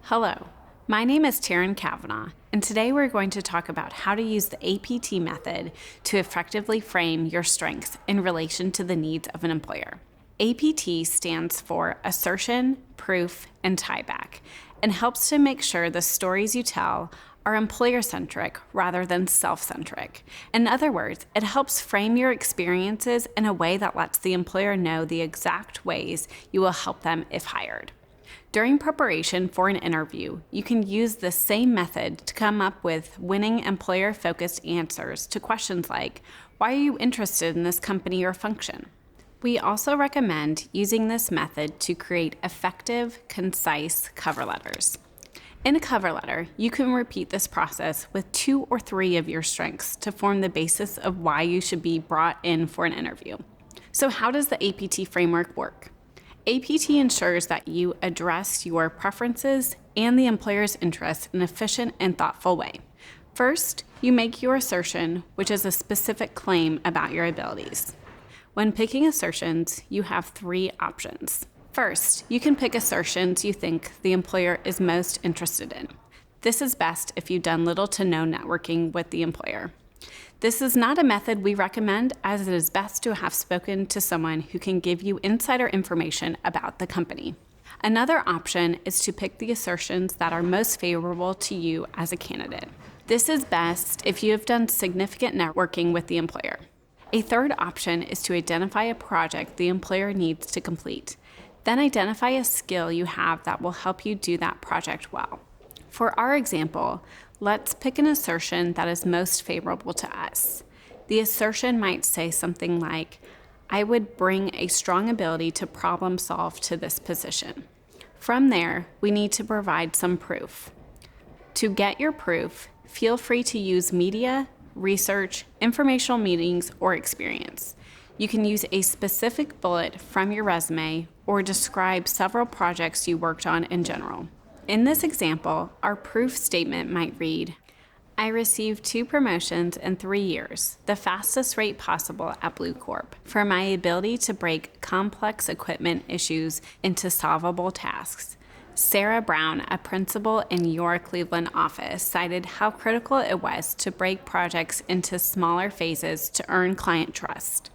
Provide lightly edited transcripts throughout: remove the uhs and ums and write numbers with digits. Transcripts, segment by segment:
Hello, my name is Taryn Kavanaugh, and today we're going to talk about how to use the APT method to effectively frame your strengths in relation to the needs of an employer. APT stands for Assertion, Proof, and Tieback, and helps to make sure the stories you tell are employer-centric rather than self-centric. In other words, it helps frame your experiences in a way that lets the employer know the exact ways you will help them if hired. During preparation for an interview, you can use the same method to come up with winning employer-focused answers to questions like, why are you interested in this company or function? We also recommend using this method to create effective, concise cover letters. In a cover letter, you can repeat this process with 2 or 3 of your strengths to form the basis of why you should be brought in for an interview. So how does the APT framework work? APT ensures that you address your preferences and the employer's interests in an efficient and thoughtful way. First, you make your assertion, which is a specific claim about your abilities. When picking assertions, you have 3 options. First, you can pick assertions you think the employer is most interested in. This is best if you've done little to no networking with the employer. This is not a method we recommend, as it is best to have spoken to someone who can give you insider information about the company. Another option is to pick the assertions that are most favorable to you as a candidate. This is best if you have done significant networking with the employer. A third option is to identify a project the employer needs to complete. Then identify a skill you have that will help you do that project well. For our example, let's pick an assertion that is most favorable to us. The assertion might say something like, I would bring a strong ability to problem solve to this position. From there, we need to provide some proof. To get your proof, feel free to use media, research, informational meetings, or experience. You can use a specific bullet from your resume or describe several projects you worked on in general. In this example, our proof statement might read, I received 2 promotions in 3 years, the fastest rate possible at Blue Corp, for my ability to break complex equipment issues into solvable tasks. Sarah Brown, a principal in your Cleveland office, cited how critical it was to break projects into smaller phases to earn client trust.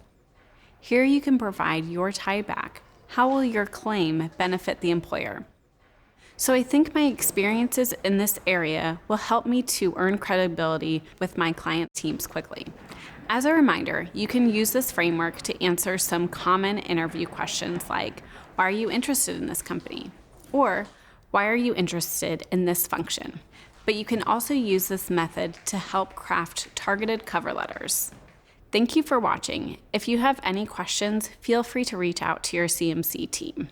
Here you can provide your tie back. How will your claim benefit the employer? So I think my experiences in this area will help me to earn credibility with my client teams quickly. As a reminder, you can use this framework to answer some common interview questions like, why are you interested in this company? Or, why are you interested in this function? But you can also use this method to help craft targeted cover letters. Thank you for watching. If you have any questions, feel free to reach out to your CMC team.